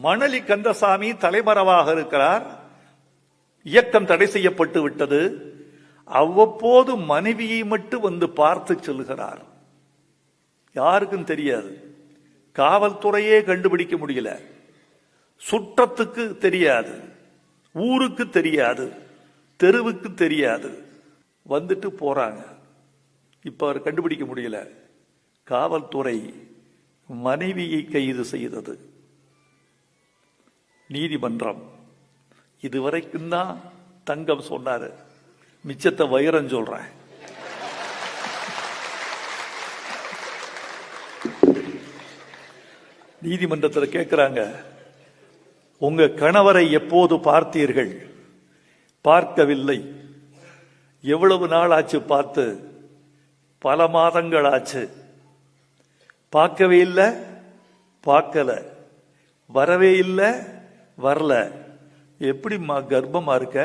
மணலி கந்தசாமி தலைமறைவாக இருக்கிறார். இயக்கம் தடை செய்யப்பட்டு விட்டது. அவ்வப்போது மனைவியை மட்டும் வந்து பார்த்து செல்கிறார். யாருக்கும் தெரியாது. காவல்துறையே கண்டுபிடிக்க முடியல. சுற்றத்துக்கு தெரியாது, ஊருக்கு தெரியாது, தெருவுக்கு தெரியாது. வந்துட்டு போறாங்க. இப்ப அவர் கண்டுபிடிக்க முடியல. காவல்துறை மனைவியை கைது செய்தது. நீதிமன்றம் இதுவரைக்கும் தான் தங்கம் சொன்னாரு, மிச்சத்தை வைரம் சொல்றேன். நீதிமன்றத்தில் கேட்கிறாங்க, உங்க கணவரை எப்போது பார்த்தீர்கள்? பார்க்கவில்லை. எவ்வளவு நாள் ஆச்சு பார்த்து? பல மாதங்கள் ஆச்சு. பார்க்கவே இல்லை, பார்க்கல. வரவே இல்லை, வரல. எப்படிம்மா கர்ப்பமா இருக்க?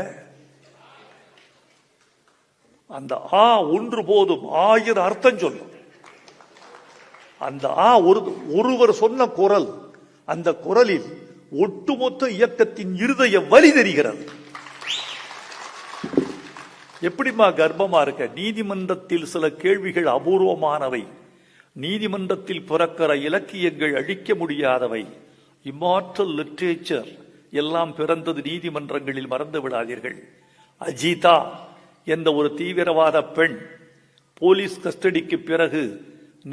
அந்த ஆ ஒன்று போதும், 1000 அர்த்தம் சொல்லும். அந்த ஆ ஒருவர் சொன்ன குரல், அந்த குரலில் ஒட்டுமொத்த இயக்கத்தின் இருதய வலி தெரிகிறது. எப்படிமா கர்ப்பமா இருக்க? நீதிமன்றத்தில் சில கேள்விகள் அபூர்வமானவை. நீதிமன்றத்தில் பிறக்கிற இலக்கியங்கள் அழிக்க முடியாதவை. இம்மார்டல் லிட்ரேச்சர் எல்லாம் பிறந்தது நீதிமன்றங்களில், மறந்து விடாதீர்கள். அஜிதா என்ற ஒரு தீவிரவாத பெண் போலீஸ் கஸ்டடிக்கு பிறகு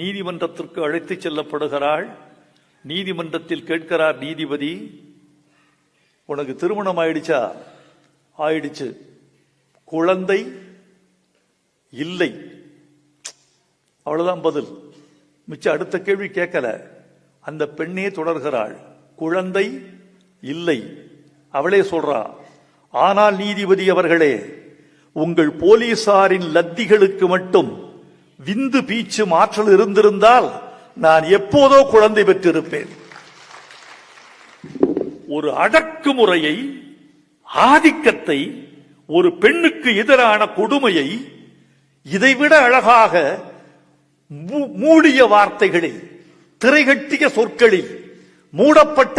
நீதிமன்றத்திற்கு அழைத்து செல்லப்படுகிறாள். நீதிமன்றத்தில் கேட்கிறார் நீதிபதி, உனக்கு திருமணம் ஆயிடுச்சா? ஆயிடுச்சு. குழந்தை இல்லை. அவ்வளவுதான் பதில். மிச்சம் அடுத்த கேள்வி கேட்கல. அந்த பெண்ணே தொடர்கிறாள், குழந்தை இல்லை. அவளே சொல்றா, ஆனால் நீதிபதி அவர்களே, உங்கள் போலீசாரின் லத்திகளுக்கு மட்டும் விந்து பீச்சு ஆற்றல் இருந்திருந்தால் நான் எப்போதோ குழந்தை பெற்றிருப்பேன். ஒரு அடக்குமுறையை, ஆதிக்கத்தை, ஒரு பெண்ணுக்கு எதிரான கொடுமையை இதைவிட அழகாக மூடிய வார்த்தைகளில், திரைகட்டிய சொற்களில், மூடப்பட்ட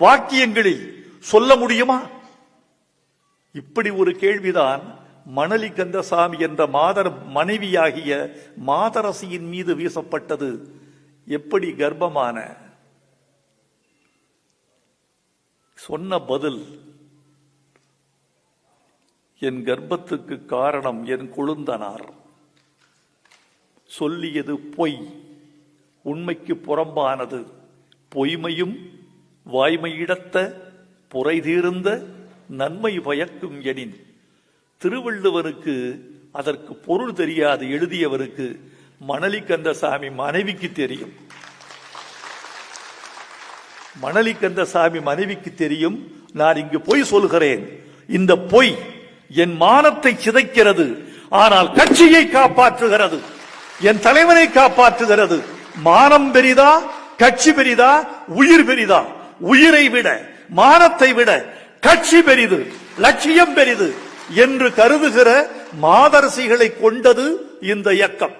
வாக்கியங்களில் சொல்ல முடியுமா? இப்படி ஒரு கேள்விதான் மணலி கந்தசாமி என்ற மனைவியாகிய மாதரசியின் மீது வீசப்பட்டது. எப்படி கர்ப்பமான? சொன்ன பதில், என் கர்ப்பத்துக்கு காரணம் என் கொழுந்தனார். சொல்லியது பொய், உண்மைக்கு புறம்பானது. பொய்மையும் வாய்மையிடத்த புரைதீர்ந்த நன்மை பயக்கும் எனின். திருவள்ளுவருக்கு அதற்கு பொருள் தெரியாது, எழுதியவருக்கு. மணலி கந்தசாமி மனைவிக்கு தெரியும். மணலி கந்தசாமி மனைவிக்கு தெரியும். நான் இங்கு பொய் சொல்கிறேன். இந்த பொய் என் மானத்தை சிதைக்கிறது, ஆனால் கட்சியை காப்பாற்றுகிறது, என் தலைவனை காப்பாற்றுகிறது. மானம் பெரிதா, கட்சி பெரிதா, உயிர் பெரிதா? உயிரை விட, மானத்தை விட கட்சி பெரிது, லட்சியம் பெரிது என்று கருதுகிற மாதரசிகளை கொண்டது இந்த இயக்கம்.